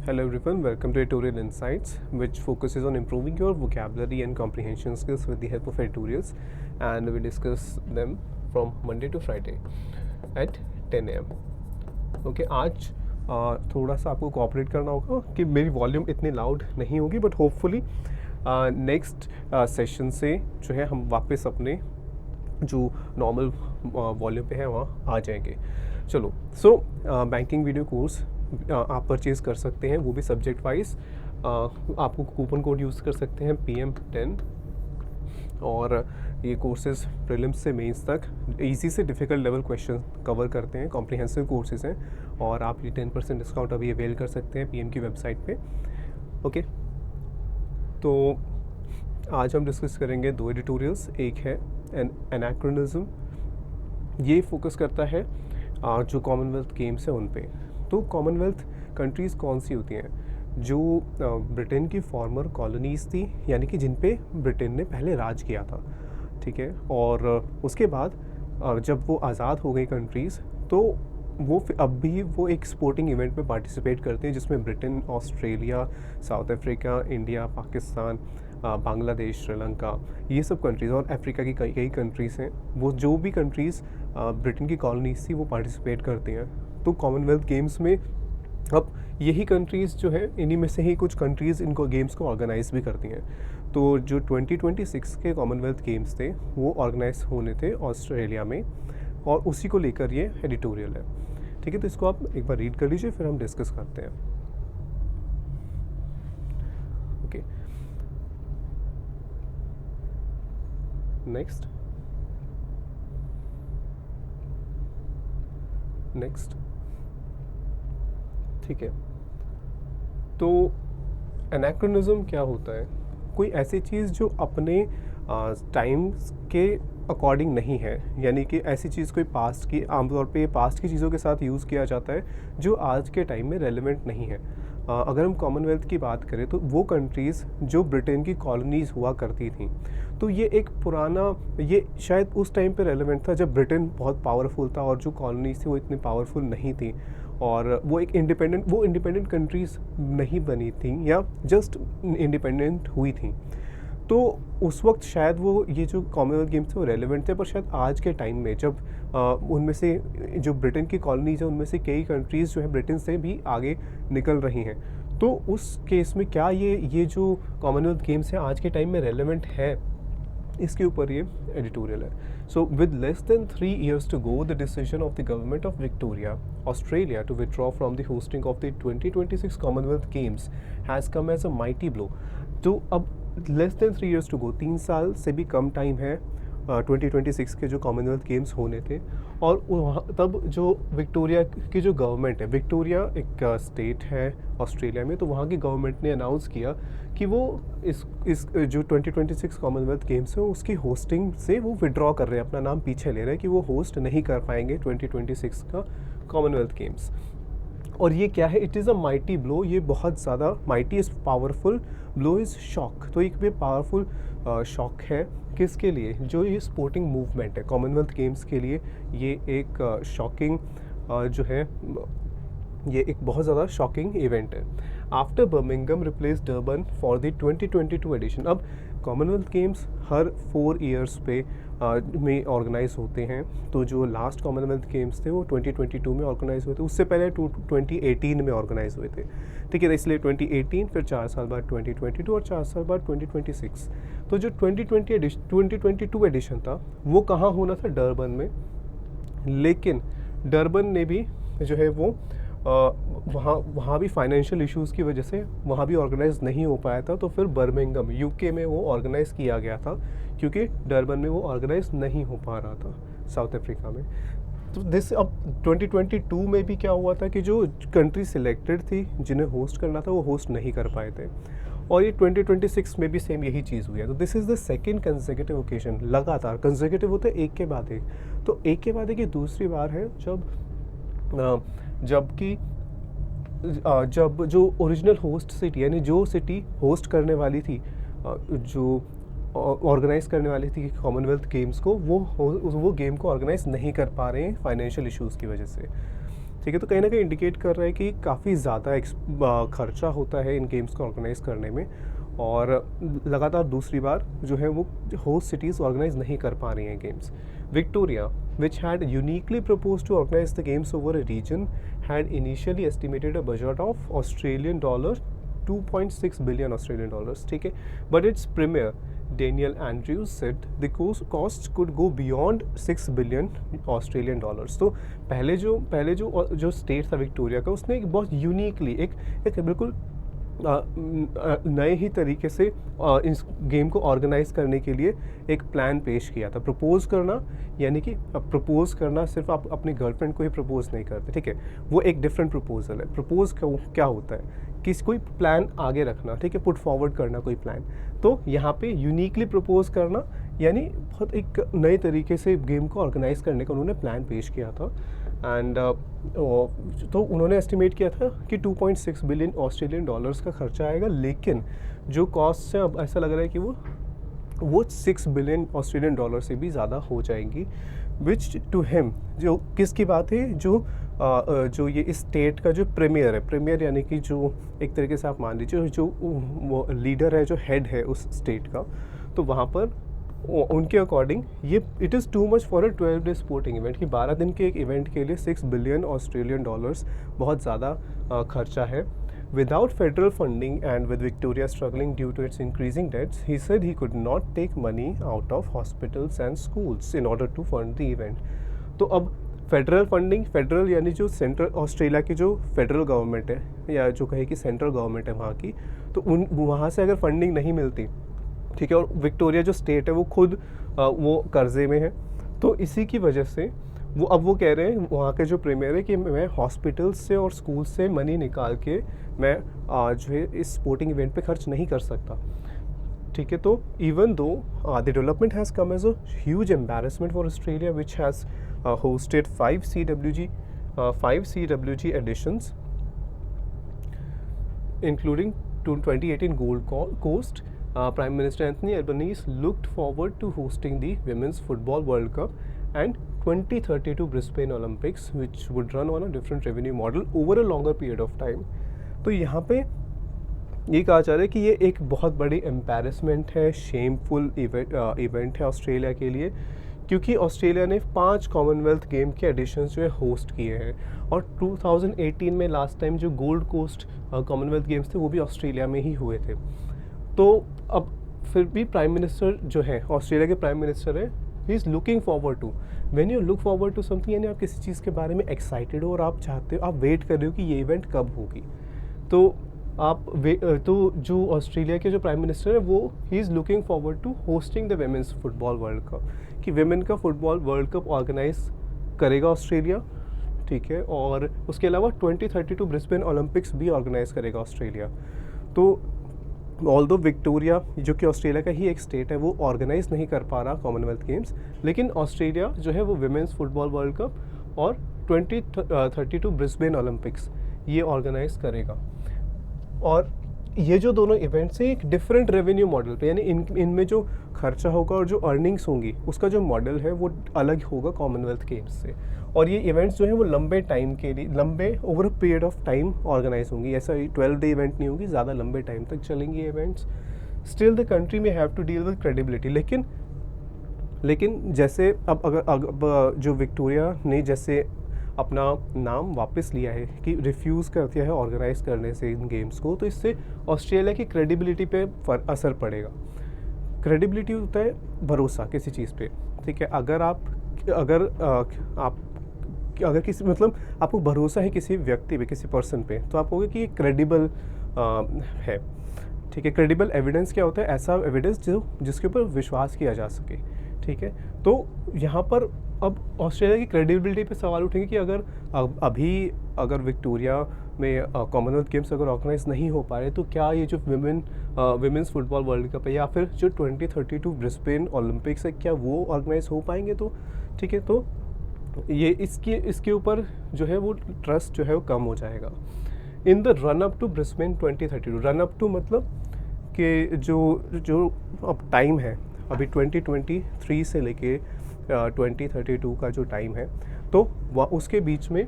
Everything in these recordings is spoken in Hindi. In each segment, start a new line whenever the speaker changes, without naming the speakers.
Hello everyone, welcome to Editorial Insights, which focuses on improving your vocabulary and comprehension skills with the help of editorials, and we discuss them from Monday to Friday at 10 a.m. Okay आज थोड़ा सा आपको कोऑपरेट करना होगा कि मेरी वॉल्यूम इतनी लाउड नहीं होगी, बट होपफुली नेक्स्ट सेशन से जो है हम वापस अपने जो नॉर्मल वॉल्यूम पे है वहाँ आ जाएंगे। चलो, सो बैंकिंग वीडियो कोर्स आप परचेज़ कर सकते हैं, वो भी सब्जेक्ट वाइज। आपको कूपन कोड यूज़ कर सकते हैं PM10, और ये कोर्सेज प्रीलिम्स से मेंस तक इजी से डिफ़िकल्ट लेवल क्वेश्चन कवर करते हैं, कॉम्प्रिहेंसिव कोर्सेज हैं, और आप ये 10% डिस्काउंट अभी अवेल कर सकते हैं PM की वेबसाइट पे। ओके, तो आज हम डिस्कस करेंगे दो एडिटोरियल्स। एक है एनाक्रोनिज्म, ये फोकस करता है जो कॉमनवेल्थ गेम्स हैं उन पे। तो कॉमनवेल्थ कंट्रीज़ कौन सी होती हैं? जो ब्रिटेन की फॉर्मर कॉलोनीज़ थी, यानी कि जिन पे ब्रिटेन ने पहले राज किया था, ठीक है। और उसके बाद जब वो आज़ाद हो गई कंट्रीज़, तो वो अब भी वो एक स्पोर्टिंग इवेंट में पार्टिसिपेट करते हैं, जिसमें Britain, Australia, south Africa, India, Pakistan, Bangladesh, Sri Lanka, ये सब कंट्रीज़, और अफ्रीका की कई कंट्रीज़ हैं। वो जो भी कंट्रीज़ ब्रिटेन की कॉलोनीज़ थी वो पार्टिसिपेट करती हैं। तो कॉमनवेल्थ गेम्स में अब यही कंट्रीज़ जो है, इन्हीं में से ही कुछ कंट्रीज़ इनको गेम्स को ऑर्गेनाइज भी करती हैं। तो जो 2026 के कॉमनवेल्थ गेम्स थे वो ऑर्गेनाइज होने थे ऑस्ट्रेलिया में, और उसी को लेकर ये एडिटोरियल है, ठीक है। तो इसको आप एक बार रीड कर लीजिए, फिर हम डिस्कस करते हैं। ओके, नेक्स्ट ठीक है। तो एनाक्रोनिज्म क्या होता है? कोई ऐसी चीज़ जो अपने टाइम के अकॉर्डिंग नहीं है, यानी कि ऐसी चीज़ कोई पास्ट की, आमतौर पे पास्ट की चीज़ों के साथ यूज़ किया जाता है जो आज के टाइम में रेलेवेंट नहीं है। अगर हम कॉमनवेल्थ की बात करें तो वो कंट्रीज़ जो ब्रिटेन की कॉलोनीज़ हुआ करती थी, तो ये एक पुराना, ये शायद उस टाइम पे रेलेवेंट था जब ब्रिटेन बहुत पावरफुल था और जो कॉलोनीज़ थी वो इतनी पावरफुल नहीं थी, और वो एक इंडिपेंडेंट कंट्रीज़ नहीं बनी थी, या जस्ट इंडिपेंडेंट हुई थी। तो उस वक्त शायद वो ये जो कॉमनवेल्थ गेम्स थे वो रेलेवेंट थे, पर शायद आज के टाइम में जब उनमें से जो ब्रिटेन की कॉलोनीज है उनमें से कई कंट्रीज़ जो है ब्रिटेन से भी आगे निकल रही हैं, तो उस केस में क्या ये जो कॉमनवेल्थ गेम्स हैं आज के टाइम में रेलेवेंट है, इसके ऊपर ये एडिटोरियल है। So with less than 3 years to go, the decision of the government of Victoria, Australia, to withdraw from the hosting of the 2026 Commonwealth Games has come as a mighty blow. तो अब less than 3 years to go, 3 साल से भी कम टाइम है 2026 के जो कॉमनवेल्थ गेम्स होने थे, और वहाँ तब जो विक्टोरिया की जो गवर्नमेंट है, विक्टोरिया एक स्टेट है ऑस्ट्रेलिया में, तो वहाँ की गवर्नमेंट ने अनाउंस किया कि वो इस जो 2026 कॉमनवेल्थ गेम्स है उसकी होस्टिंग से वो विड्रॉ कर रहे हैं, अपना नाम पीछे ले रहे हैं कि वो होस्ट नहीं कर पाएंगे 2026 का कॉमनवेल्थ गेम्स। और ये क्या है? It is a mighty blow. ये बहुत ज़्यादा, mighty is powerful, blow is shock. तो एक भी पावरफुल शॉक है किसके लिए? जो ये स्पोर्टिंग मूवमेंट है कॉमनवेल्थ गेम्स के लिए, ये एक शॉकिंग जो है, ये एक बहुत ज़्यादा शॉकिंग इवेंट है। After Birmingham replace Durban for the 2022 edition. अब कॉमनवेल्थ गेम्स हर 4 years पे में ऑर्गेनाइज होते हैं। तो जो लास्ट कॉमनवेल्थ गेम्स थे वो 2022 में ऑर्गेनाइज हुए थे, उससे पहले 2018 में ऑर्गेनाइज हुए थे, ठीक है। इसलिए 2018, फिर 4 साल बाद 2022 और 4 साल बाद 2026। तो जो 2022 एडिशन था वो कहाँ होना था? डरबन में। लेकिन डरबन ने भी जो है वो वहाँ भी फाइनेंशियल इश्यूज़ की वजह से वहाँ भी ऑर्गेनाइज नहीं हो पाया था। तो फिर बर्मिंघम यूके में वो ऑर्गेनाइज़ किया गया था, क्योंकि डरबन में वो ऑर्गेनाइज नहीं हो पा रहा था साउथ अफ्रीका में। तो अब 2022 में भी क्या हुआ था कि जो कंट्री सिलेक्टेड थी जिन्हें होस्ट करना था वो होस्ट नहीं कर पाए थे, और ये 2026 में भी सेम यही चीज़ हुई है। तो this is the second consecutive occasion, लगातार कंसेक्यूटिव होते हैं एक के बाद एक। तो एक के बाद एक ये दूसरी बार है जब जो ओरिजिनल होस्ट सिटी, यानी जो सिटी होस्ट करने वाली थी, जो ऑर्गेनाइज करने वाली थी कॉमनवेल्थ गेम्स को, वो गेम को ऑर्गेनाइज नहीं कर पा रहे हैं फाइनेंशियल इश्यूज़ की वजह से, ठीक है, तो कहीं ना कहीं इंडिकेट कर रहा है कि काफ़ी ज़्यादा खर्चा होता है इन गेम्स को ऑर्गेनाइज करने में, और लगातार दूसरी बार जो है वो होस्ट सिटीज़ ऑर्गेनाइज नहीं कर पा रही हैं games. Victoria, which had uniquely proposed to organize the games over a region, had initially estimated a budget of Australian dollar 2.6 billion Australian dollars, ठीक है, but its premier Daniel Andrews said the cost could go beyond 6 billion Australian dollars। तो पहले जो स्टेट था विक्टोरिया का, उसने एक बहुत यूनिकली एक बिल्कुल नए ही तरीके से इस गेम को ऑर्गेनाइज करने के लिए एक प्लान पेश किया था। प्रपोज करना, यानी कि प्रपोज करना सिर्फ आप अपनी गर्लफ्रेंड को ही प्रपोज नहीं करते, ठीक है, वो एक डिफरेंट प्रपोजल है। प्रपोज क्या होता है, कोई प्लान आगे रखना, ठीक है, पुट फॉरवर्ड करना कोई प्लान। तो यहाँ पे यूनिकली प्रपोज करना यानी बहुत एक नए तरीके से गेम को ऑर्गेनाइज करने का उन्होंने प्लान पेश किया था। एंड तो उन्होंने एस्टिमेट किया था कि 2.6 बिलियन ऑस्ट्रेलियन डॉलर्स का खर्चा आएगा, लेकिन जो कॉस्ट है अब ऐसा लग रहा है कि वो 6 बिलियन ऑस्ट्रेलियन डॉलर से भी ज़्यादा हो जाएंगी। विच टू हिम, जो किसकी बात है, जो ये स्टेट का जो प्रीमियर है, प्रीमियर यानी कि जो एक तरीके से आप मान लीजिए जो वो लीडर है, जो हेड है उस स्टेट का, तो वहाँ पर उनके अकॉर्डिंग ये it is too much for a 12 day sporting event, कि 12 दिन के एक इवेंट के लिए 6 बिलियन ऑस्ट्रेलियन डॉलर्स बहुत ज़्यादा खर्चा है। Without federal funding and with Victoria struggling due to its increasing debts, he said he could not take money out of hospitals and schools in order to fund the event। तो अब फेडरल फंडिंग, फेडरल यानी जो सेंट्रल ऑस्ट्रेलिया की जो फेडरल गवर्नमेंट है, या जो कहे कि सेंट्रल गवर्नमेंट है वहाँ की, तो वहाँ से अगर फंडिंग नहीं मिलती, ठीक है, और विक्टोरिया जो स्टेट है वो खुद वो कर्जे में है, तो इसी की वजह से वो कह रहे हैं वहाँ के जो प्रीमियर है कि मैं हॉस्पिटल्स से और स्कूल से मनी निकाल के मैं जो है इस स्पोर्टिंग इवेंट पे खर्च नहीं कर सकता, ठीक है। तो even though the development has come as a huge embarrassment for Australia which has hosted 5 CWG editions including 2018 Gold Coast। Prime Minister Anthony Albanese looked forward to hosting the Women's Football World Cup and 2032 Brisbane Olympics, which would run on a different revenue model over a longer period of time। तो यहाँ पे ये कहा जा रहा है कि ये एक बहुत बड़ी एम्बैरेसमेंट है, शेमफुल इवेंट है ऑस्ट्रेलिया के लिए, क्योंकि ऑस्ट्रेलिया ने 5 कॉमनवेल्थ गेम के एडिशंस जो है होस्ट किए हैं, और 2018 में लास्ट टाइम जो गोल्ड कोस्ट कॉमनवेल्थ गेम्स थे वो भी ऑस्ट्रेलिया में ही हुए थे। तो अब फिर भी प्राइम मिनिस्टर जो है, ऑस्ट्रेलिया के प्राइम मिनिस्टर है, he is looking forward to, when you look forward to something, यानी आप किसी चीज़ के बारे में एक्साइटेड हो और आप चाहते हो, आप वेट कर रहे हो कि ये इवेंट कब होगी, तो तो जो ऑस्ट्रेलिया के जो प्राइम मिनिस्टर है वो he is looking forward to hosting the women's football world cup, कि वेमेन का फुटबॉल वर्ल्ड कप ऑर्गेनाइज करेगा ऑस्ट्रेलिया, ठीक है, और उसके अलावा 2032 ब्रिस्बेन ओलंपिक्स भी ऑर्गेनाइज करेगा ऑस्ट्रेलिया। तो ऑल्दो विक्टोरिया जो कि ऑस्ट्रेलिया का ही एक स्टेट है वो ऑर्गेनाइज नहीं कर पा रहा कॉमनवेल्थ गेम्स, लेकिन ऑस्ट्रेलिया जो है वो विमेंस फुटबॉल वर्ल्ड कप और 2032 ब्रिस्बेन ओलंपिक्स ये ऑर्गेनाइज करेगा। और ये जो दोनों इवेंट्स हैं एक डिफरेंट रेवेन्यू मॉडल पे, यानी इनमें जो खर्चा होगा और जो अर्निंग्स होंगी उसका जो मॉडल है वो अलग होगा कॉमनवेल्थ गेम्स से, और ये इवेंट्स जो है वो लंबे टाइम के लिए, लंबे over a period of time organise होंगी, ऐसा 12 डे इवेंट नहीं होगी, ज़्यादा लंबे टाइम तक चलेंगी ये events. Still the country may have to deal with credibility, लेकिन जैसे अब जो विक्टोरिया ने जैसे अपना नाम वापस लिया है कि रिफ्यूज़ कर दिया है ऑर्गेनाइज करने से इन गेम्स को, तो इससे ऑस्ट्रेलिया की क्रेडिबिलिटी पे असर पड़ेगा। क्रेडिबिलिटी होता है भरोसा किसी चीज़ पे, ठीक है, अगर किसी मतलब आपको भरोसा है किसी व्यक्ति पे, किसी पर्सन पे, तो आप कहोगे कि ये क्रेडिबल है, ठीक है। क्रेडिबल एविडेंस क्या होता है, ऐसा एविडेंस जिसके ऊपर विश्वास किया जा सके, ठीक है। तो यहाँ पर अब ऑस्ट्रेलिया की क्रेडिबिलिटी पे सवाल उठेंगे कि अगर विक्टोरिया में कॉमनवेल्थ गेम्स अगर ऑर्गेनाइज नहीं हो पा रहे, तो क्या ये जो विमेंस फुटबॉल वर्ल्ड कप है या फिर जो 2032 ब्रिस्बेन ओलंपिक्स है, क्या वो ऑर्गेनाइज हो पाएंगे, तो ठीक है, तो ये इसके ऊपर जो है वो ट्रस्ट जो है वो कम हो जाएगा। In the run up to Brisbane 2032, run up to मतलब कि जो अब टाइम है अभी 2023 से लेके 2032 का जो टाइम है, तो उसके बीच में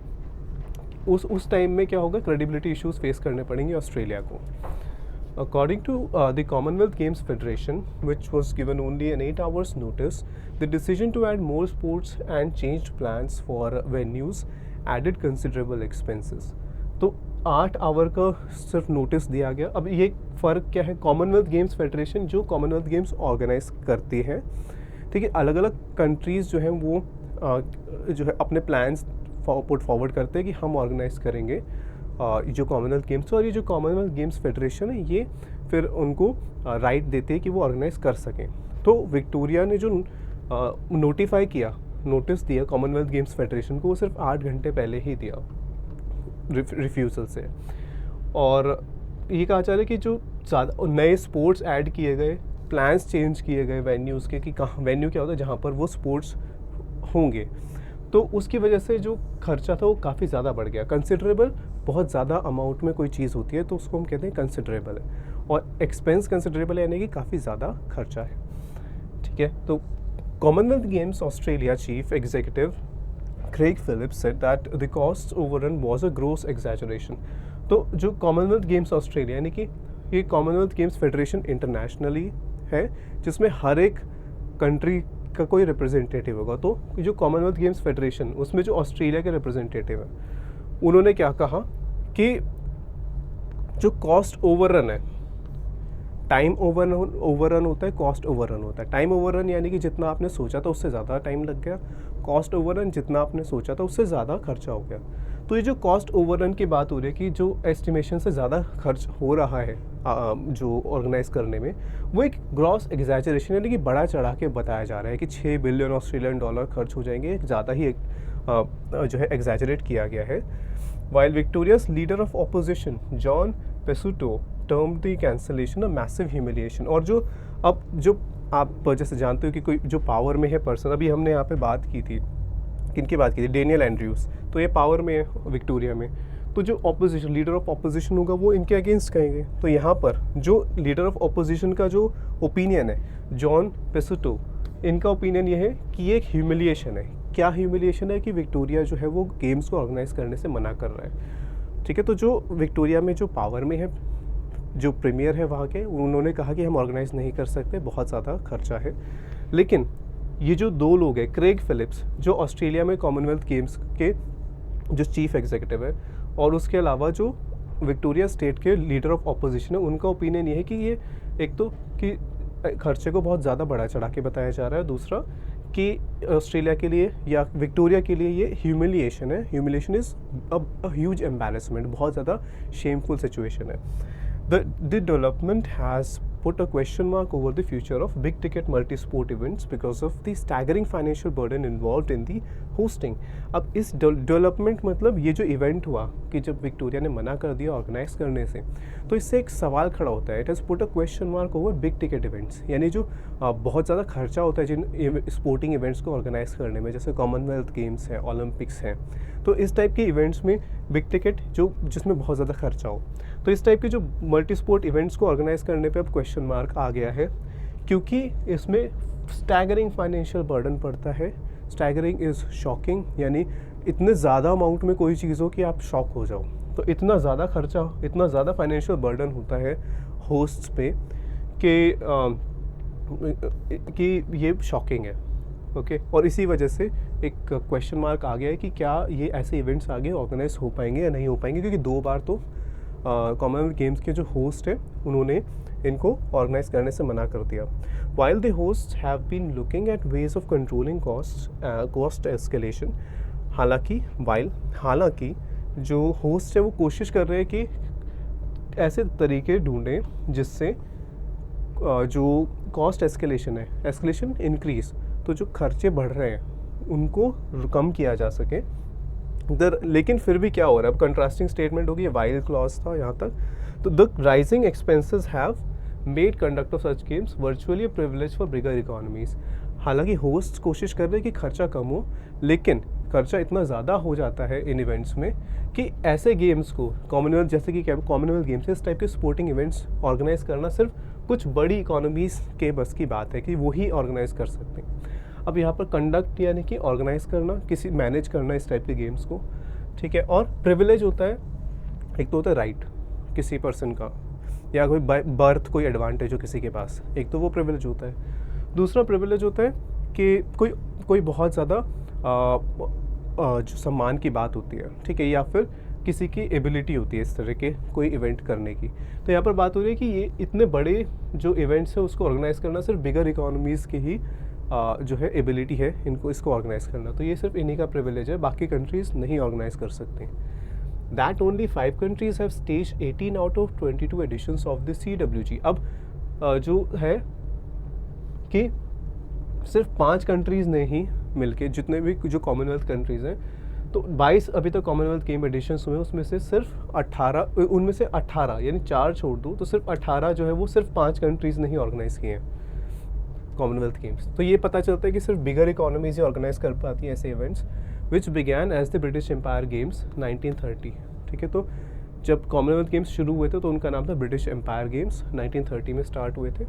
उस टाइम में क्या होगा, क्रेडिबिलिटी इश्यूज फेस करने पड़ेंगे ऑस्ट्रेलिया को. According to the Commonwealth Games Federation, which was given only an 8 hours notice, the decision to add more sports and changed plans for venues added considerable expenses. तो 8 आवर का सिर्फ नोटिस दिया गया. अब ये फ़र्क क्या है, कॉमनवेल्थ गेम्स फेडरेशन जो कॉमनवेल्थ गेम्स ऑर्गेनाइज करती है, ठीक है, अलग अलग कंट्रीज़ जो हैं वो जो है अपने प्लान्स पुट फॉरवर्ड करते हैं कि हम ऑर्गेनाइज करेंगे जो कॉमनवेल्थ गेम्स. और ये जो कॉमनवेल्थ गेम्स फेडरेशन है ये फिर उनको राइट देते हैं कि वो ऑर्गेनाइज कर सकें. तो विक्टोरिया ने जो नोटिफाई किया, नोटिस दिया कॉमनवेल्थ गेम्स फेडरेशन को, वो सिर्फ 8 घंटे पहले ही दिया रिफ्यूज़ल से. और ये कहा जा रहा है कि जो ज़्यादा नए स्पोर्ट्स ऐड किए गए, प्लान्स चेंज किए गए वेन्यूज़ के, कि कहाँ वेन्यू क्या होता है जहाँ पर वो स्पोर्ट्स होंगे, तो उसकी वजह से जो खर्चा था वो काफ़ी ज़्यादा बढ़ गया. कंसिडरेबल, बहुत ज़्यादा अमाउंट में कोई चीज़ होती है तो उसको हम कहते हैं कंसिडरेबल है, और एक्सपेंस कंसिडरेबल यानी कि काफ़ी ज़्यादा खर्चा है. ठीक है, तो Commonwealth Games Australia chief executive Craig Phillips said that the cost overrun was a gross exaggeration. तो जो कॉमनवेल्थ गेम्स ऑस्ट्रेलिया यानी कि ये कॉमनवेल्थ गेम्स फेडरेशन इंटरनेशनली है जिसमें हर एक कंट्री का कोई रिप्रेजेंटेटिव होगा. तो जो कॉमनवेल्थ गेम्स फेडरेशन उसमें जो ऑस्ट्रेलिया के रिप्रेजेंटेटिव हैं उन्होंने क्या कहा कि जो कॉस्ट ओवररन है, टाइम ओवररन होता है, कॉस्ट ओवररन होता है. टाइम ओवररन यानी कि जितना आपने सोचा था उससे ज़्यादा टाइम लग गया. कॉस्ट ओवररन जितना आपने सोचा था उससे ज़्यादा खर्चा हो गया. तो ये जो कॉस्ट ओवररन की बात हो रही है कि जो एस्टिमेशन से ज़्यादा खर्च हो रहा है जो ऑर्गेनाइज करने में, वो एक ग्रॉस एग्जैजरेशन यानी कि बड़ा चढ़ा के बताया जा रहा है कि 6 बिलियन ऑस्ट्रेलियन डॉलर खर्च हो जाएंगे. ज़्यादा ही जो है एग्जैजरेट किया गया है. While Victoria's leader of opposition John Pesuto term the cancellation a massive humiliation. और जो अब जो आप जैसे जानते हो कि कोई जो पावर में है पर्सन, अभी हमने यहाँ पे बात की थी, किनकी बात की थी, डेनियल एंड्रयूज़, तो ये पावर में है विक्टोरिया में. तो जो ऑपोजिशन लीडर ऑफ ऑपोजिशन होगा वो इनके अगेंस्ट कहेंगे. तो यहाँ पर जो लीडर ऑफ ऑपोजिशन का जो ओपिनियन है, जॉन पेसुटो, इनका ओपिनियन ये है कि ये एक ह्यूमिलिएशन है. क्या ह्यूमिलिएशन है कि विक्टोरिया जो है वो गेम्स को ऑर्गेनाइज करने से मना कर रहा है. ठीक है, तो जो विक्टोरिया में जो पावर में है, जो प्रीमियर है वहाँ के, उन्होंने कहा कि हम ऑर्गेनाइज नहीं कर सकते, बहुत ज़्यादा खर्चा है. लेकिन ये जो दो लोग हैं, क्रेग फिलिप्स जो ऑस्ट्रेलिया में कॉमनवेल्थ गेम्स के जो चीफ एग्जीक्यूटिव है, और उसके अलावा जो विक्टोरिया स्टेट के लीडर ऑफ ऑपोजिशन है, उनका ओपिनियन ये है कि ये एक तो कि खर्चे को बहुत ज़्यादा बढ़ा चढ़ा के बताया जा रहा है, दूसरा कि ऑस्ट्रेलिया के लिए या विक्टोरिया के लिए ये ह्यूमिलिएशन है. Humiliation is a huge embarrassment, बहुत ज़्यादा शेमफुल सिचुएशन है. The development has put a question mark over the future of big ticket multi-sport events because of the staggering financial burden involved in the hosting. अब इस डेवलपमेंट मतलब ये जो इवेंट हुआ कि जब विक्टोरिया ने मना कर दिया ऑर्गेनाइज करने से, तो इससे एक सवाल खड़ा होता है. It has put a question mark over big ticket events, यानी जो बहुत ज़्यादा खर्चा होता है जिन स्पोर्टिंग इवेंट्स को ऑर्गेनाइज करने में, जैसे कॉमनवेल्थ गेम्स हैं, ओलंपिक्स हैं. तो इस टाइप के इवेंट्स में बिग टिकट जो जिसमें बहुत ज़्यादा खर्चा हो, तो इस टाइप के जो मल्टी स्पोर्ट इवेंट्स को ऑर्गेनाइज करने पे अब क्वेश्चन मार्क आ गया है, क्योंकि इसमें स्टैगरिंग फाइनेंशियल बर्डन पड़ता है. स्टैगरिंग इज़ शॉकिंग, यानी इतने ज़्यादा अमाउंट में कोई चीज़ हो कि आप शॉक हो जाओ. तो इतना ज़्यादा खर्चा, इतना ज़्यादा फाइनेंशियल बर्डन होता है होस्ट्स पे कि ये शॉकिंग है. ओके, और इसी वजह से एक क्वेश्चन मार्क आ गया है कि क्या ये ऐसे इवेंट्स आगे ऑर्गेनाइज हो पाएंगे या नहीं हो पाएंगे, क्योंकि 2 बार तो कॉमनवेल्थ गेम्स के जो होस्ट है उन्होंने इनको ऑर्गेनाइज करने से मना कर दिया. While the host have been looking at ways of controlling cost escalation. हालांकि जो होस्ट है वो कोशिश कर रहे हैं कि ऐसे तरीके ढूंढें जिससे जो कॉस्ट एस्केलेशन है, एस्केलेशन इंक्रीज, तो जो खर्चे बढ़ रहे हैं उनको कम किया जा सके. लेकिन फिर भी क्या हो रहा है, अब कंट्रास्टिंग स्टेटमेंट होगी, वाइल क्लॉज था यहाँ तक. तो the rising expenses have made conduct of such games virtually a privilege for bigger economies. हालांकि होस्ट कोशिश कर रहे हैं कि खर्चा कम हो, लेकिन खर्चा इतना ज़्यादा हो जाता है इन इवेंट्स में कि ऐसे गेम्स को कॉमनवेल्थ, जैसे कि कॉमनवेल्थ गेम्स, इस टाइप के स्पोर्टिंग इवेंट्स ऑर्गेनाइज करना सिर्फ कुछ बड़ी इकोनॉमीज़ के बस की बात है कि वो ही ऑर्गेनाइज कर सकते हैं. अब यहाँ पर कंडक्ट यानी कि ऑर्गेनाइज करना, किसी मैनेज करना इस टाइप के गेम्स को, ठीक है। और प्रिविलेज होता है, एक तो होता है राइट किसी पर्सन का, या कोई बर्थ कोई एडवांटेज हो किसी के पास, एक तो वो प्रिविलेज होता है। दूसरा प्रिविलेज होता है कि कोई बहुत ज़्यादा जो सम्मान की बात होती है, ठीक है, या फिर किसी की एबिलिटी होती है इस तरह के कोई इवेंट करने की। तो यहाँ पर बात हो रही है कि ये इतने बड़े जो इवेंट्स है उसको ऑर्गेनाइज़ करना सिर्फ बिगर इकोनॉमीज़ की ही जो है एबिलिटी है इसको ऑर्गेनाइज़ करना। तो ये सिर्फ इन्हीं का प्रिविलेज है, बाकी कंट्रीज़ नहीं ऑर्गेनाइज़ कर सकती। That only 5 countries have staged 18 out of 22 editions of the CWG। अब जो है कि सिर्फ 5 कंट्रीज़ ने ही मिलके, जितने भी जो कॉमनवेल्थ कंट्रीज़ हैं, तो 22 अभी तक कॉमनवेल्थ गेम एडिशंस हुए, उसमें से सिर्फ 18, उनमें से 18 यानी 4 छोड़ दूँ तो सिर्फ 18 जो है वो सिर्फ 5 कंट्रीज़ ने ही ऑर्गेनाइज़ किए हैं कॉमनवेल्थ गेम्स। तो ये पता चलता है कि सिर्फ बिगर इकोनॉमीज ही ऑर्गेनाइज कर पाती हैं ऐसे events, which began as the British Empire Games 1930। ठीक है, तो जब कॉमनवेल्थ गेम्स शुरू हुए थे तो उनका नाम था ब्रिटिश एम्पायर गेम्स, 1930 में स्टार्ट हुए थे,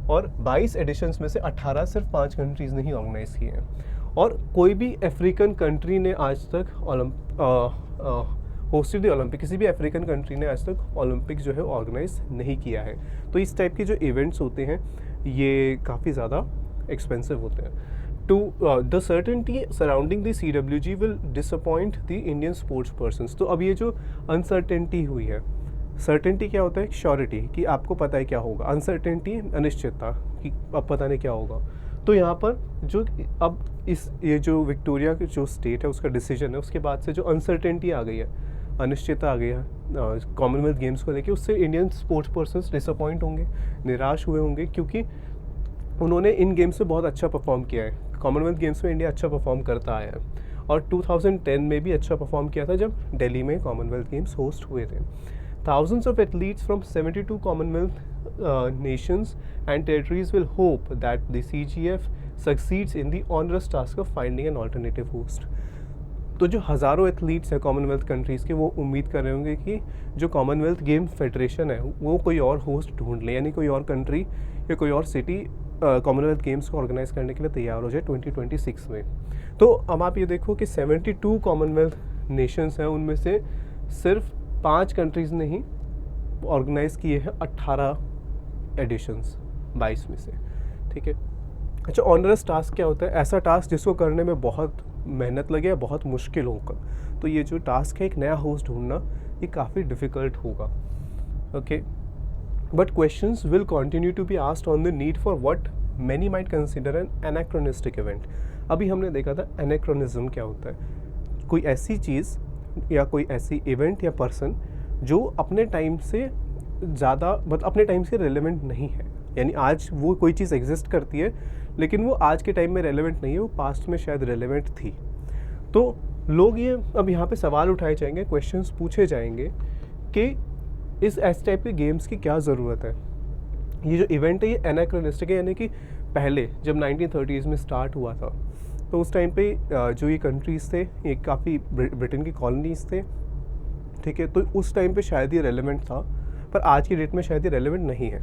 और 22 एडिशंस में से 18 सिर्फ 5 कंट्रीज़ ने ही ऑर्गेनाइज किए हैं। और कोई भी अफ्रीकन कंट्री ने आज तक होस्टेड द ओलंपिक, किसी भी अफ्रीकन कंट्री ने आज तक ओलंपिक जो है ऑर्गेनाइज नहीं किया है। तो इस टाइप के जो इवेंट्स होते हैं ये काफ़ी ज़्यादा एक्सपेंसिव होते हैं। To the certainty surrounding the CWG will disappoint the Indian sports persons. तो अब ये जो अनसर्टेनिटी हुई है, सर्टेनिटी क्या होता है? श्योरिटी, कि आपको पता है क्या होगा, अनसर्टेनिटी अनिश्चितता कि अब पता नहीं क्या होगा। तो यहाँ पर जो अब ये जो विक्टोरिया की जो स्टेट है उसका डिसीजन है, उसके बाद से जो अनसर्टेनिटी आ गई है, अनिश्चितता आ गई है कॉमनवेल्थ गेम्स को लेके, उससे इंडियन स्पोर्ट्स पर्सन्स डिसअपॉइंट होंगे, निराश हुए होंगे, क्योंकि उन्होंने इन गेम्स में बहुत अच्छा परफॉर्म किया है। कॉमनवेल्थ गेम्स में इंडिया अच्छा परफॉर्म करता आया है और 2010 में भी अच्छा परफॉर्म किया था जब दिल्ली में कॉमनवेल्थ गेम्स होस्ट हुए थे। Thousands of athletes from 72 Commonwealth nations and territories will hope that the CGF succeeds in the onerous task of finding an alternative host। तो जो हज़ारों एथलीट्स हैं कॉमनवेल्थ कंट्रीज़ के, वो उम्मीद कर रहे होंगे कि जो कॉमनवेल्थ गेम फेडरेशन है वो कोई और होस्ट ढूंढ ले, यानी कोई और कंट्री या कोई और सिटी कॉमनवेल्थ गेम्स को ऑर्गेनाइज करने के लिए तैयार हो जाए 2026 में। तो अब आप ये देखो कि 72 कॉमनवेल्थ नेशंस हैं, उनमें से सिर्फ 5 कंट्रीज़ ने ही ऑर्गेनाइज किए हैं 18 एडिशंस 22 में से। ठीक है, अच्छा, ऑनरस टास्क क्या होता है? ऐसा टास्क जिसको करने में बहुत मेहनत लगे, बहुत मुश्किल होगा। तो ये जो टास्क है एक नया होस्ट ढूंढना, ये काफ़ी डिफ़िकल्ट होगा। Okay, but questions will continue to be asked on the need for what many might consider an anachronistic event. अभी हमने देखा था एनाक्रोनिज्म क्या होता है, कोई ऐसी चीज़ या कोई ऐसी इवेंट या पर्सन जो अपने टाइम से ज़्यादा, मतलब अपने टाइम से रेलेवेंट नहीं है, यानी आज वो कोई चीज़ एग्जिस्ट करती है लेकिन वो आज के टाइम में रेलेवेंट नहीं है, वो पास्ट में शायद रेलेवेंट थी। तो लोग ये अब यहाँ पे सवाल उठाए जाएंगे, क्वेश्चंस पूछे जाएंगे कि इस टाइप के गेम्स की क्या ज़रूरत है। ये जो इवेंट है ये एनाक्रोनिस्टिक है, यानी कि पहले जब 1930s में स्टार्ट हुआ था तो उस टाइम पे जो ये कंट्रीज़ थे ये काफ़ी ब्रिटेन की कॉलोनीज़ थे। ठीक है, तो उस टाइम पे शायद ये रेलेवेंट था, पर आज की डेट में शायद ये रेलेवेंट नहीं है।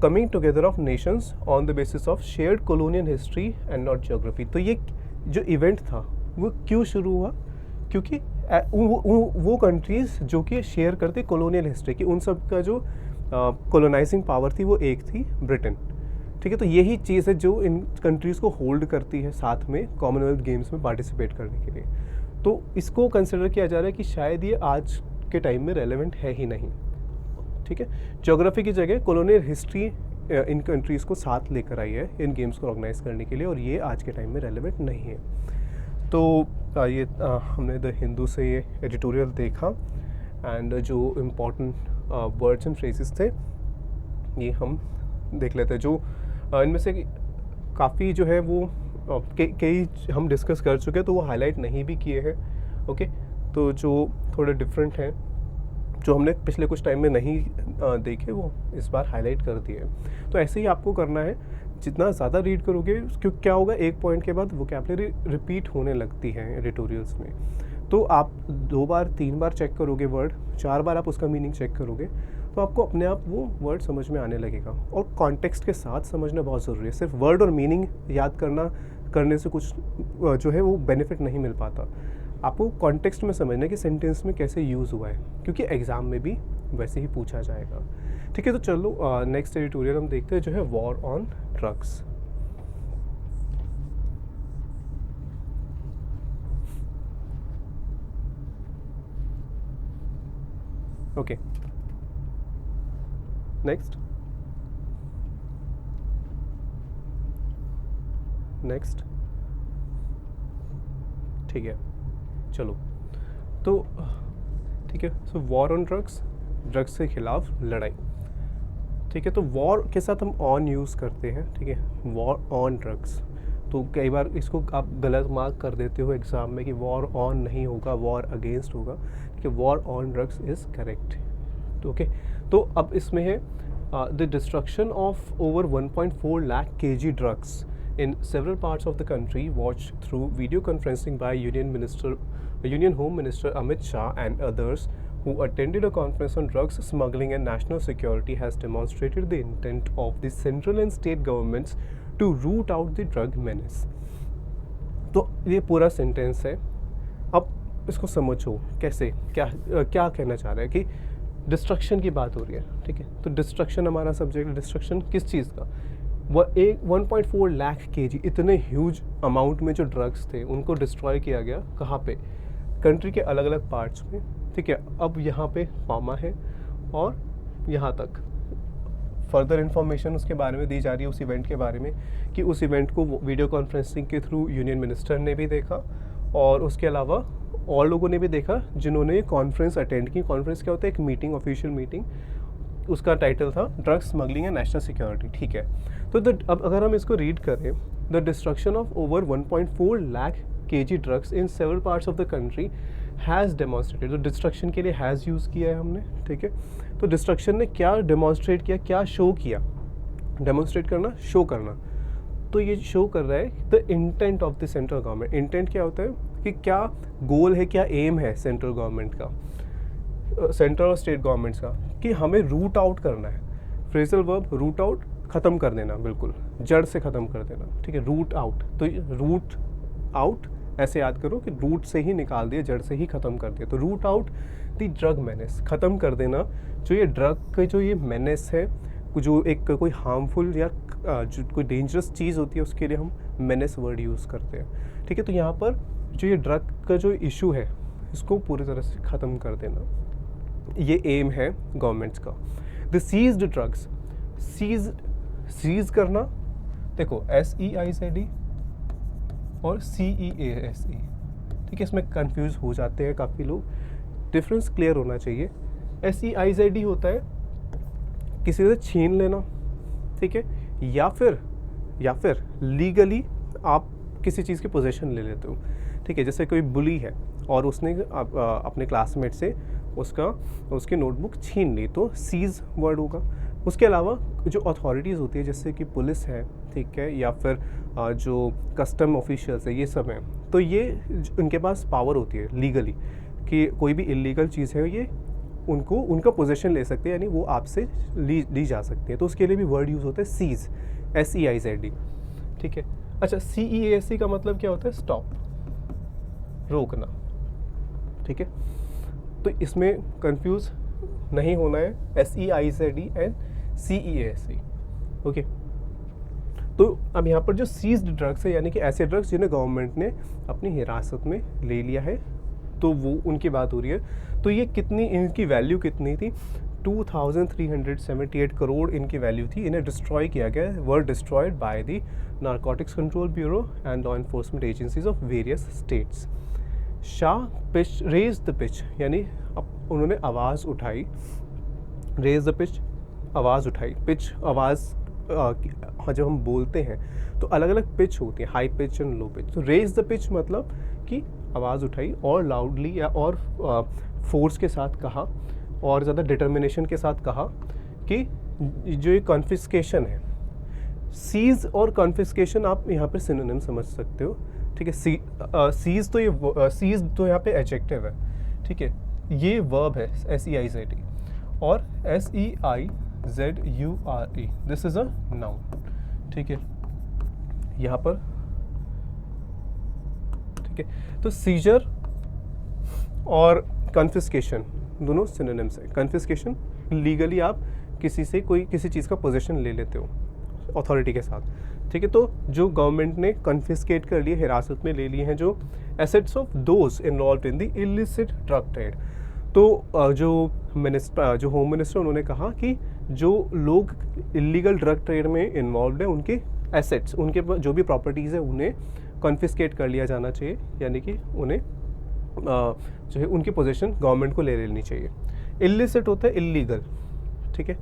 Coming together of Nations on the basis of shared colonial history and not geography. तो ये जो इवेंट था वो क्यों शुरू हुआ? क्योंकि वो कंट्रीज़ जो कि शेयर करती कॉलोनियल हिस्ट्री की, उन सब का जो कॉलोनाइजिंग पावर थी वो एक थी ब्रिटेन। ठीक है, तो यही चीज़ है जो इन कंट्रीज़ को होल्ड करती है साथ में कॉमनवेल्थ गेम्स में पार्टिसिपेट करने के लिए। तो इसको कंसिडर किया जा रहा है कि शायद ये आज के टाइम में रेलेवेंट है ही नहीं। ठीक है, ज्योग्राफी की जगह कॉलोनियल हिस्ट्री इन कंट्रीज़ को साथ लेकर आई है इन गेम्स को ऑर्गेनाइज करने के लिए, और ये आज के टाइम में रेलेवेंट नहीं है। तो ये हमने द हिंदू से ये एडिटोरियल देखा, एंड जो इम्पोर्टेंट वर्ड्स एंड फ्रेजेस थे ये हम देख लेते हैं। जो इनमें से काफ़ी जो है वो कई हम डिस्कस कर चुके हैं, तो वो हाईलाइट नहीं भी किए हैं। ओके, तो जो थोड़े डिफरेंट हैं, जो हमने पिछले कुछ टाइम में नहीं देखे, वो इस बार हाईलाइट कर दिए। तो ऐसे ही आपको करना है, जितना ज़्यादा रीड करोगे क्योंकि क्या होगा, एक पॉइंट के बाद वोकैबुलरी रिपीट होने लगती है एडिटोरियल्स में। तो आप 2 बार 3 बार चेक करोगे वर्ड, 4 बार आप उसका मीनिंग चेक करोगे, तो आपको अपने आप वो वर्ड समझ में आने लगेगा। और कॉन्टेक्स्ट के साथ समझना बहुत ज़रूरी है। सिर्फ वर्ड और मीनिंग याद करने से कुछ जो है वो बेनिफिट नहीं मिल पाता। आपको कॉन्टेक्स्ट में समझना है कि सेंटेंस में कैसे यूज़ हुआ है, क्योंकि एग्ज़ाम में भी वैसे ही पूछा जाएगा। ठीक है, तो चलो नेक्स्ट एडिटोरियल हम देखते हैं जो है war on drugs. Okay, next ठीक है, चलो तो ठीक है। सो वॉर ऑन ड्रग्स, ड्रग्स के खिलाफ लड़ाई। ठीक है, तो वॉर के साथ हम ऑन यूज़ करते हैं। ठीक है, वॉर ऑन ड्रग्स, तो कई बार इसको आप गलत मार्क कर देते हो एग्ज़ाम में कि वॉर ऑन नहीं होगा, वॉर अगेंस्ट होगा। ठीक है, war on drugs is correct. Okay, तो अब इसमें है the destruction of over 1.4 lakh kg drugs in several parts of the country watched through video conferencing by Union Home Minister Amit Shah and others who attended a conference on drugs smuggling and national security has demonstrated the intent of the central and state governments to root out the drug menace। तो ये पूरा सेंटेंस है, अब इसको समझो कैसे, क्या कहना चाह रहा है कि डिस्ट्रक्शन की बात हो रही है। ठीक है, तो डिस्ट्रक्शन हमारा सब्जेक्ट, डिस्ट्रक्शन किस चीज़ का, वह 1.4 लाख kg, इतने ह्यूज अमाउंट में जो ड्रग्स थे उनको डिस्ट्रॉय किया गया। कहाँ पे, कंट्री के अलग अलग पार्ट्स में। ठीक है, अब यहाँ पे पामा है और यहाँ तक फर्दर इन्फॉर्मेशन उसके बारे में दी जा रही है, उस इवेंट के बारे में, कि उस इवेंट को वीडियो कॉन्फ्रेंसिंग के थ्रू यूनियन मिनिस्टर ने भी देखा और उसके अलावा और लोगों ने भी देखा जिन्होंने ये कॉन्फ्रेंस अटेंड की। कॉन्फ्रेंस क्या होता है, एक मीटिंग, ऑफिशियल मीटिंग, उसका टाइटल था drugs smuggling and national security. ठीक है, तो अब अगर हम इसको रीड करें, the destruction of over 1.4 lakh kg drugs in several parts of the country has demonstrated. तो डिस्ट्रक्शन के लिए हैज़ यूज़ किया है हमने। ठीक है, तो डिस्ट्रक्शन ने क्या डेमोन्स्ट्रेट किया, क्या शो किया, डेमोन्स्ट्रेट करना, शो करना। तो ये शो कर रहा है the intent of the central government. Intent क्या होता है कि क्या गोल है, क्या एम है सेंट्रल गवर्नमेंट का, सेंट्रल और स्टेट गवर्नमेंट्स का, कि हमें रूट आउट करना है। फ्रेजल वर्ब रूट आउट, ख़त्म कर देना, बिल्कुल जड़ से ख़त्म कर देना। ठीक है, रूट आउट, तो रूट आउट ऐसे याद करो कि रूट से ही निकाल दिया, जड़ से ही ख़त्म कर दिया। तो root out the drug menace, ख़त्म कर देना जो ये ड्रग का जो ये मेनेस है, जो एक कोई हार्मफुल या जो कोई डेंजरस चीज़ होती है उसके लिए हम मेनेस वर्ड यूज़ करते हैं। ठीक है, तो यहाँ पर जो ये ड्रग का जो इशू है इसको पूरी तरह से ख़त्म कर देना, ये एम है गवर्नमेंट्स का। द सीज्ड ड्रग्स, सीज करना, देखो SEIZD और CEASE। ठीक है, इसमें कंफ्यूज हो जाते हैं काफ़ी लोग, डिफरेंस क्लियर होना चाहिए। SEIZD होता है किसी से छीन लेना। ठीक है, या फिर लीगली आप किसी चीज़ की पोजीशन ले लेते हो। ठीक है, जैसे कोई बुली है और उसने अपने क्लासमेट से उसकी नोटबुक छीन ली, तो सीज वर्ड होगा। उसके अलावा जो अथॉरिटीज़ होती है जैसे कि पुलिस है, ठीक है, या फिर जो कस्टम ऑफिशियल्स है, ये सब हैं, तो ये उनके पास पावर होती है लीगली कि कोई भी इलीगल चीज़ है ये उनका पोजीशन ले सकते हैं, यानी वो आपसे ली जा सकती है। तो उसके लिए भी वर्ड यूज़ होता है सीज, SEIZD। ठीक है, अच्छा CEASE का मतलब क्या होता है, स्टॉप, रोकना। ठीक है, तो इसमें कंफ्यूज नहीं होना है, SEIZD एंड CEASE। ओके, तो अब यहाँ पर जो सीज्ड ड्रग्स है, यानी कि ऐसे ड्रग्स जिन्हें गवर्नमेंट ने अपनी हिरासत में ले लिया है, तो वो उनकी बात हो रही है। तो ये कितनी, इनकी वैल्यू कितनी थी, 2378 करोड़ इनकी वैल्यू थी। इन्हें डिस्ट्रॉय किया गया, were destroyed by the Narcotics Control Bureau and law enforcement agencies of various states. Shah pitch, raise the pitch, यानी अब उन्होंने आवाज़ उठाई, रेज द पिच, आवाज़ उठाई, पिच आवाज़ जब हम बोलते हैं तो अलग अलग पिच होती है, high pitch and low pitch. तो रेज द पिच मतलब कि आवाज़ उठाई और लाउडली या और फोर्स के साथ कहा और ज़्यादा डिटर्मिनेशन के साथ कहा कि जो ये कॉन्फिस्केशन है, सीज और कॉन्फिस्केशन आप यहाँ पर सिनोनिम समझ सकते हो। ठीक है, सीज तो ये सीज तो यहाँ पे एडजेक्टिव है। ठीक है, ये वर्ब है SEIZD और SEIZURE, this is a noun. ठीक है, यहाँ पर ठीक है, तो सीजर और कन्फिस्केशन दोनों सिनोनिम्स है। कन्फिस्केशन लीगली आप किसी से कोई किसी चीज़ का पोजीशन ले लेते हो अथॉरिटी के साथ, ठीक है। तो जो गवर्नमेंट ने कन्फिस्केट कर लिए, हिरासत में ले लिए हैं जो assets of those involve in the illicit drug trade. तो जो होम मिनिस्टर उन्होंने कहा कि जो लोग इलीगल ड्रग ट्रेड में इन्वॉल्व है उनके एसेट्स, उनके जो भी प्रॉपर्टीज़ है उन्हें कन्फिस्केट कर लिया जाना चाहिए, यानी कि उन्हें जो है उनकी पोजीशन गवर्नमेंट को ले लेनी चाहिए। इलिसिट होता है इलीगल, ठीक है।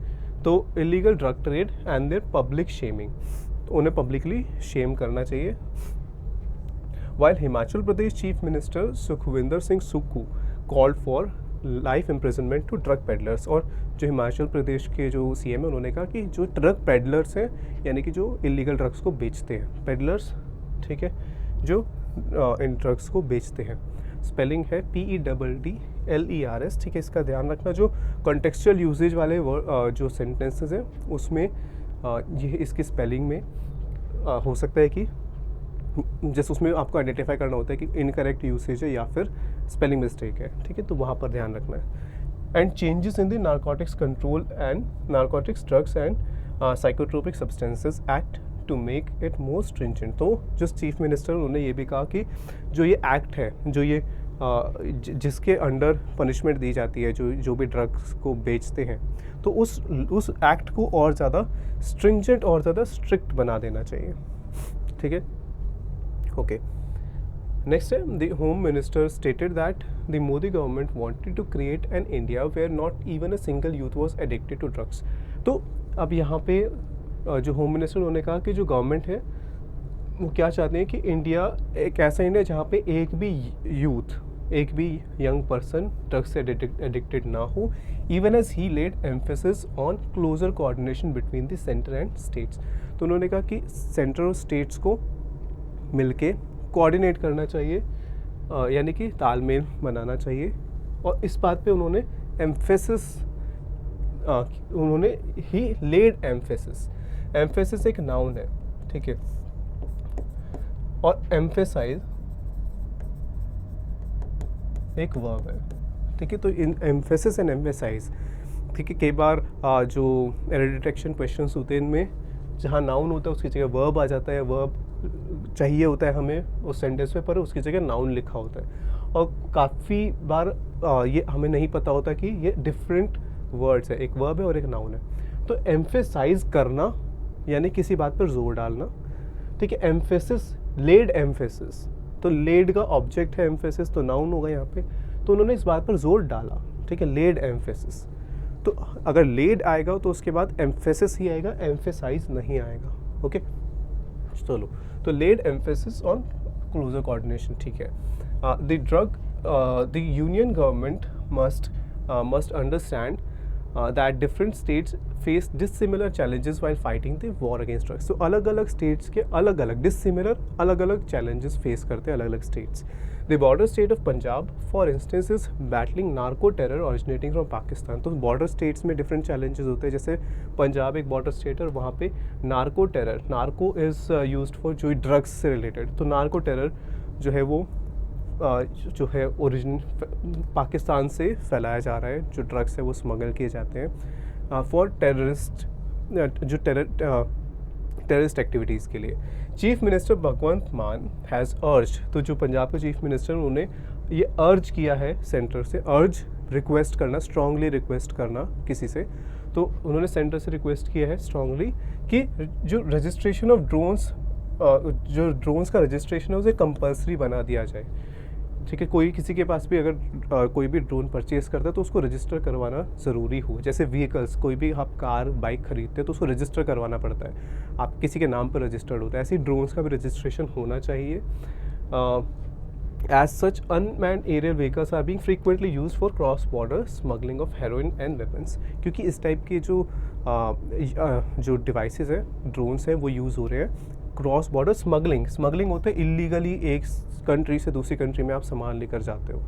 तो illegal drug trade and their public shaming, उन्हें पब्लिकली शेम करना चाहिए। While Himachal Pradesh chief minister Sukhvinder Singh Sukhu called for life imprisonment to drug peddlers, और जो हिमाचल प्रदेश के जो सीएम है उन्होंने कहा कि जो ड्रग पेडलर्स हैं, यानी कि जो इलीगल ड्रग्स को बेचते हैं, पेडलर्स, ठीक है, जो इन ड्रग्स को बेचते हैं। स्पेलिंग है PEDDLERS, ठीक है। इसका ध्यान रखना, जो कॉन्टेक्सचुअल यूजेज वाले जो सेंटेंसेस हैं उसमें ये इसकी स्पेलिंग में हो सकता है कि जैसे उसमें आपको आइडेंटिफाई करना होता है कि इनकरेक्ट यूसेज है या फिर स्पेलिंग मिस्टेक है, ठीक है। तो वहाँ पर ध्यान रखना है। And changes in the Narcotics Control and Narcotics Drugs and Psychotropic Substances Act to make it more stringent. तो जो चीफ मिनिस्टर उन्होंने ये भी कहा कि जो ये एक्ट है, जो ये जिसके अंडर पनिशमेंट दी जाती है जो भी ड्रग्स को बेचते हैं, तो उस एक्ट को और ज़्यादा स्ट्रिंजेंट और ज़्यादा स्ट्रिक्ट बना देना चाहिए, ठीक है। ओके, नेक्स्ट है the home minister stated that the Modi government wanted to create an India where not even a single youth was addicted to drugs. तो अब यहाँ पे जो होम मिनिस्टर उन्होंने कहा कि जो गवर्नमेंट है वो क्या चाहते हैं कि इंडिया एक ऐसा इंडिया जहाँ पे एक भी यूथ, एक भी यंग पर्सन ड्रग्स से एडिक्टेड ना हो, even as he laid emphasis on closer coordination between the centre and states. तो उन्होंने कहा कि सेंटर और स्टेट्स को मिलके कोऑर्डिनेट करना चाहिए, यानी कि तालमेल बनाना चाहिए। और इस बात पे उन्होंने एम्फेसिस, उन्होंने ही लेड एम्फेसिस, एम्फेसिस एक नाउन है, ठीक है, और एम्फेसाइज एक वर्ब है, ठीक है। तो इन एम्फेसिस एंड एम्फेसाइज, ठीक है, कई बार जो एरर डिटेक्शन क्वेश्चंस होते हैं इनमें जहाँ नाउन होता है उसकी जगह वर्ब आ जाता है, वर्ब चाहिए होता है हमें उस सेंटेंस में, पर उसकी जगह नाउन लिखा होता है। और काफ़ी बार ये हमें नहीं पता होता कि ये डिफरेंट वर्ड्स है, एक वर्ब है और एक नाउन है। तो एम्फेसाइज करना यानी किसी बात पर जोर डालना, ठीक है। एम्फेसिस, लेड एम्फेसिस, तो लेड का ऑब्जेक्ट है एम्फेसिस, तो नाउन होगा यहाँ पे। तो उन्होंने इस बात पर जोर डाला, ठीक है, लेड एम्फेसिस। तो अगर लेड आएगा तो उसके बाद एम्फेसिस ही आएगा, एम्फेसाइज नहीं आएगा, ओके। चलो, तो laid emphasis on closer coordination, ठीक है। The union government must understand that different states face dissimilar challenges while fighting the war against drugs. तो अलग अलग स्टेट्स के अलग अलग डिसिमिलर अलग अलग चैलेंजेस फेस करते हैं अलग अलग states. The border state of Punjab for instance is battling narco terror originating from Pakistan. तो बॉर्डर स्टेट्स में डिफरेंट चैलेंजेस होते हैं, जैसे पंजाब एक बॉर्डर स्टेट है और वहाँ पे narco terror, narco is used for जो ड्रग्स से रिलेटेड, तो नार्को टेरर जो है वो जो है ओरिजिन पाकिस्तान से फैलाया जा रहा है, जो ड्रग्स है वो स्मगल किए जाते हैं फॉर टेररिस्ट, जो टेररिस्ट एक्टिविटीज़ के लिए। चीफ मिनिस्टर भगवंत मान हैज़ अर्ज, तो जो पंजाब के चीफ मिनिस्टर उन्होंने ये अर्ज किया है सेंटर से, अर्ज रिक्वेस्ट करना, स्ट्रांगली रिक्वेस्ट करना किसी से, तो उन्होंने सेंटर से रिक्वेस्ट किया है स्ट्रांगली कि जो रजिस्ट्रेशन ऑफ ड्रोन्स, जो ड्रोन्स का रजिस्ट्रेशन है उसे कंपल्सरी बना दिया जाए, ठीक है। कोई किसी के पास भी अगर कोई भी ड्रोन परचेज़ करता है तो उसको रजिस्टर करवाना ज़रूरी हो। जैसे व्हीकल्स, कोई भी आप कार बाइक खरीदते हैं तो उसको रजिस्टर करवाना पड़ता है, आप किसी के नाम पर रजिस्टर्ड होता है, ऐसे ही ड्रोन्स का भी रजिस्ट्रेशन होना चाहिए। As such unmanned aerial vehicles are being frequently use for cross border smuggling of heroin and weapons, क्योंकि इस टाइप के जो डिवाइसेस हैं, ड्रोन्स हैं, वो यूज़ हो रहे हैं क्रॉस बॉर्डर स्मगलिंग। स्मगलिंग होता है इलीगली एक कंट्री से दूसरी कंट्री में आप सामान लेकर जाते हो,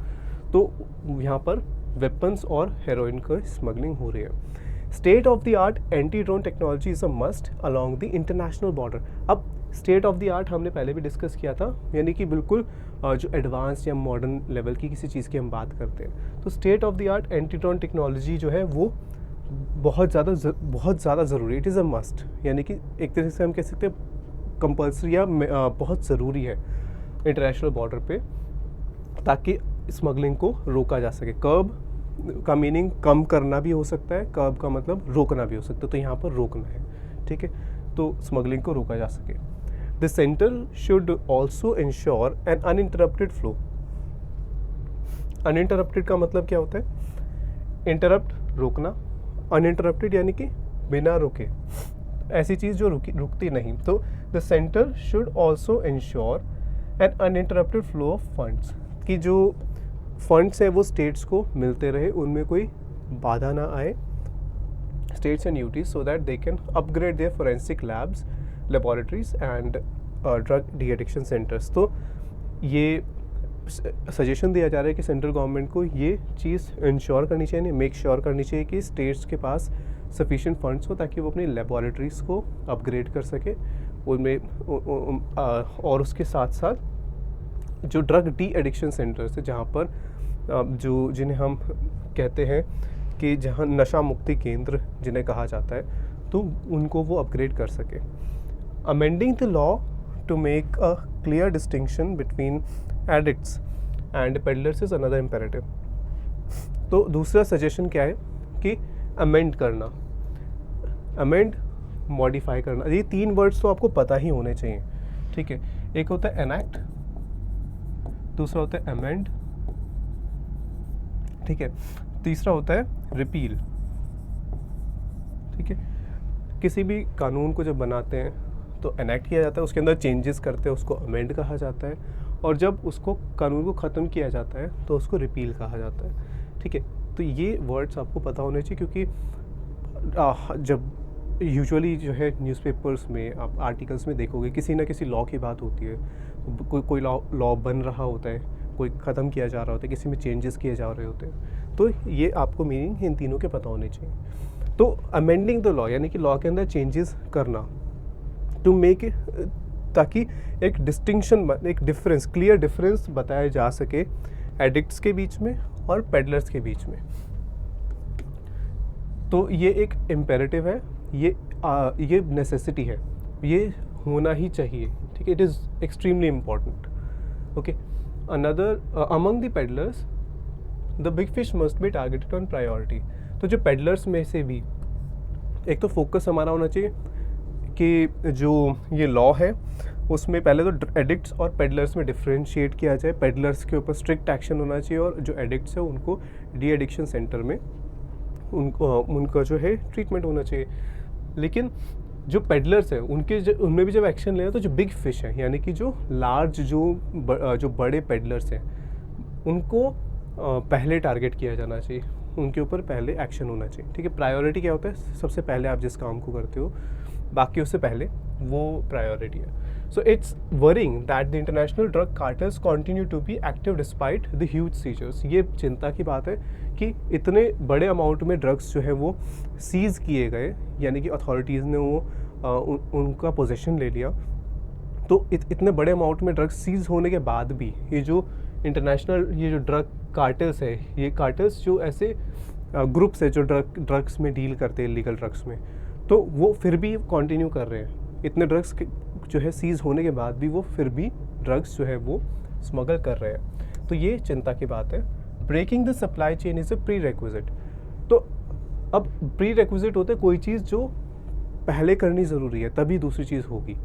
तो यहाँ पर वेपन्स और हेरोइन का स्मगलिंग हो रही है। State of the art anti drone technology is a must along the international border. अब स्टेट ऑफ द आर्ट हमने पहले भी डिस्कस किया था, यानी कि बिल्कुल जो एडवांस या मॉडर्न लेवल की किसी चीज़ की हम बात करते हैं, तो state of the art anti drone technology जो है वो बहुत ज़्यादा ज़रूरी, इट इज़ अ मस्ट, यानी कि एक तरह से हम कह सकते हैं कंपल्सरी या बहुत ज़रूरी है इंटरनेशनल बॉर्डर पे, ताकि स्मगलिंग को रोका जा सके। कर्ब का मीनिंग कम करना भी हो सकता है, कर्ब का मतलब रोकना भी हो सकता है, तो यहाँ पर रोकना है, ठीक है, तो स्मगलिंग को रोका जा सके। The centre should also ensure an uninterrupted flow. Uninterrupted का मतलब क्या होता है? इंटरप्ट रोकना, अनइंटरप्टेड यानी कि बिना रुके, ऐसी चीज़ जो रुकती नहीं। तो the centre should also ensure an uninterrupted flow of funds, कि जो फंड्स हैं वो स्टेट्स को मिलते रहे, उनमें कोई बाधा ना आए, states and UTs, so that they can upgrade their forensic labs, laboratories and drug de addiction centres. तो ये सजेशन दिया जा रहा है कि सेंट्रल गवर्नमेंट को ये चीज़ इंश्योर करनी चाहिए, मेक श्योर करनी चाहिए कि स्टेट्स के पास सफिशिएंट फंड्स हो, ताकि वो अपनी लेबोरेटरीज़ को अपग्रेड कर सके उनमें, और उसके साथ साथ जो ड्रग डी एडिक्शन सेंटर्स है, जहाँ पर जो जिन्हें हम कहते हैं कि जहाँ नशा मुक्ति केंद्र जिन्हें कहा जाता है, तो उनको वो अपग्रेड कर सके। Amending the law to make a clear distinction between addicts and peddlers is another imperative. तो दूसरा सजेशन क्या है कि अमेंड करना, अमेंड, मॉडिफाई करना। ये तीन वर्ड्स तो आपको पता ही होने चाहिए, ठीक है। एक होता है एनैक्ट, दूसरा होता है अमेंड, ठीक है, तीसरा होता है रिपील, ठीक है। किसी भी कानून को जब बनाते हैं तो एनैक्ट किया जाता है, उसके अंदर चेंजेस करते हैं, उसको अमेंड कहा जाता है, और जब उसको कानून को ख़त्म किया जाता है तो उसको रिपील कहा जाता है, ठीक है। तो ये वर्ड्स आपको पता होने चाहिए, क्योंकि जब यूजुअली जो है न्यूज़पेपर्स में आप आर्टिकल्स में देखोगे किसी ना किसी लॉ की बात होती है, कोई लॉ बन रहा होता है, कोई ख़त्म किया जा रहा होता है, किसी में चेंजेस किए जा रहे होते हैं, तो ये आपको मीनिंग इन तीनों के पता होने चाहिए। तो अमेंडिंग द लॉ यानी कि लॉ के अंदर चेंजेस करना, टू मेक, ताकि एक डिस्टिंक्शन, एक डिफरेंस, क्लियर डिफरेंस बताया जा सके एडिक्ट्स के बीच में और पेडलर्स के बीच में। तो ये एक इम्पेरेटिव है, ये नेसेसिटी है, ये होना ही चाहिए, ठीक है। It is extremely important, okay. Another among the peddlers the big fish must be targeted on priority. तो जो पेडलर्स में से भी एक तो फोकस हमारा होना चाहिए कि जो ये लॉ है उसमें पहले तो एडिक्ट्स और पेडलर्स में डिफ्रेंशिएट किया जाए, पेडलर्स के ऊपर स्ट्रिक्ट एक्शन होना चाहिए, और जो एडिक्ट्स है उनको डी एडिक्शन सेंटर में उनका जो है ट्रीटमेंट होना चाहिए। लेकिन जो पेडलर्स हैं उनमें भी जब एक्शन लेना, तो जो बिग फिश हैं यानी कि जो लार्ज जो बड़े पेडलर्स हैं उनको पहले टारगेट किया जाना चाहिए, उनके ऊपर पहले एक्शन होना चाहिए, ठीक है। प्रायोरिटी क्या होता है? सबसे पहले आप जिस काम को करते हो बाकी उससे पहले वो प्रायोरिटी है। So it's worrying that the international drug cartels continue to be active despite the huge seizures. ये चिंता की बात है कि इतने बड़े अमाउंट में ड्रग्स जो है वो सीज़ किए गए, यानी कि अथॉरिटीज़ ने वो उनका पोजेशन ले लिया। तो इतने बड़े अमाउंट में ड्रग्स सीज़ होने के बाद भी ये जो इंटरनेशनल ये जो ड्रग कार्टेल्स है, ये कार्टेल्स जो ऐसे ग्रुप्स है जो ड्रग्स में डील करते हैं, इलीगल ड्रग्स में, तो वो फिर भी कंटिन्यू कर रहे हैं। इतने ड्रग्स जो है सीज़ होने के बाद भी वो फिर भी ड्रग्स जो है वो स्मगल कर रहे हैं। तो ये चिंता की बात है। Breaking the supply chain is a prerequisite. तो अब प्री रिक्विजिट होता है कोई चीज़ जो पहले करनी ज़रूरी है, तभी दूसरी चीज़ होगी।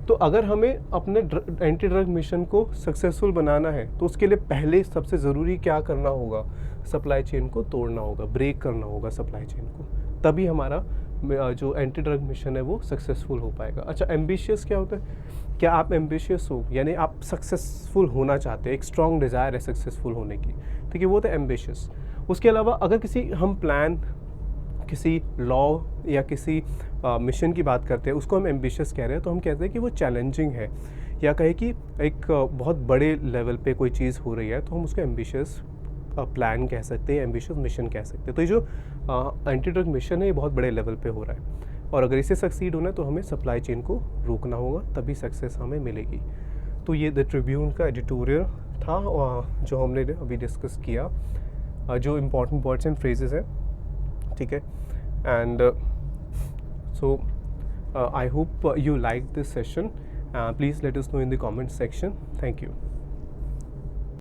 तो अगर हमें अपने एंटी ड्रग मिशन को सक्सेसफुल बनाना है तो उसके लिए पहले सबसे ज़रूरी क्या करना होगा? सप्लाई चेन को तोड़ना होगा, ब्रेक करना होगा सप्लाई चेन को, तभी हमारा जो एंटी ड्रग मिशन है वो सक्सेसफुल हो पाएगा। अच्छा, एम्बिशियस क्या होता है? क्या आप एम्बिशियस हो, यानी आप सक्सेसफुल होना चाहते हैं, एक स्ट्रॉन्ग डिज़ायर है सक्सेसफुल होने की, ठीक है, वो होता है एम्बिशियस। उसके अलावा अगर किसी हम प्लान, किसी लॉ या किसी मिशन की बात करते हैं, उसको हम एम्बिशियस कह रहे हैं, तो हम कहते हैं कि वो चैलेंजिंग है, या कहें कि एक बहुत बड़े लेवल पे कोई चीज़ हो रही है तो हम उसको एम्बिशियस प्लान कह सकते हैं, एम्बिशियस मिशन कह सकते हैं। तो ये जो एंटी ड्रग मिशन है ये बहुत बड़े लेवल पे हो रहा है। और अगर इसे सक्सीड होना है तो हमें सप्लाई चेन को रोकना होगा, तभी सक्सेस हमें मिलेगी। तो ये द ट्रिब्यून का एडिटोरियल था जो हमने अभी डिस्कस किया, जो इम्पॉर्टेंट वर्ड्स एंड फ्रेजेस हैं, ठीक है। And so I hope you liked this session. Please let us know in the comment section. Thank you.